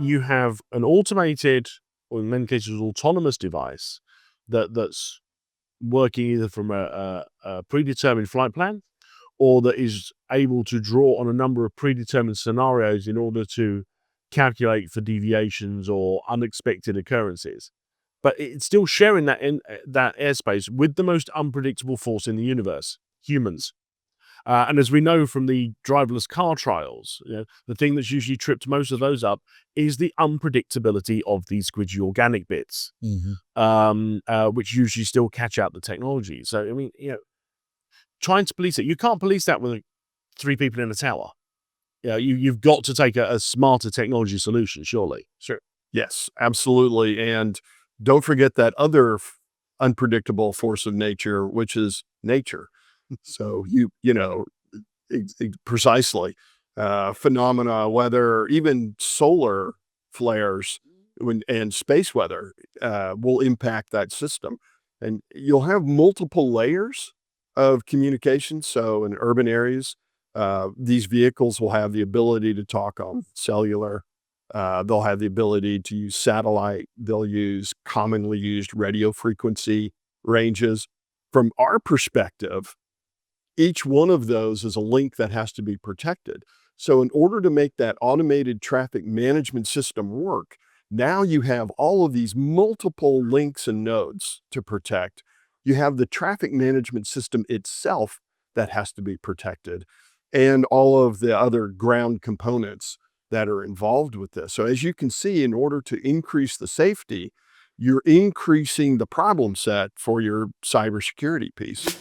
you have an automated, or in many cases, autonomous device that's working either from a predetermined flight plan, or that is able to draw on a number of predetermined scenarios in order to calculate for deviations or unexpected occurrences. But it's still sharing that airspace with the most unpredictable force in the universe, humans. And as we know from the driverless car trials, the thing that's usually tripped most of those up is the unpredictability of these squidgy organic bits, which usually still catch out the technology. So, I mean, trying to police it, you can't police that with 3 people in a tower. You've got to take a smarter technology solution, surely. Sure. Yes, absolutely. And don't forget that other unpredictable force of nature, which is nature. So precisely, phenomena, weather, even solar flares and space weather will impact that system. And you'll have multiple layers of communication. So in urban areas, these vehicles will have the ability to talk on cellular. They'll have the ability to use satellite. They'll use commonly used radio frequency ranges. From our perspective, each one of those is a link that has to be protected. So in order to make that automated traffic management system work, now you have all of these multiple links and nodes to protect. You have the traffic management system itself that has to be protected, and all of the other ground components that are involved with this. So as you can see, in order to increase the safety, you're increasing the problem set for your cybersecurity piece.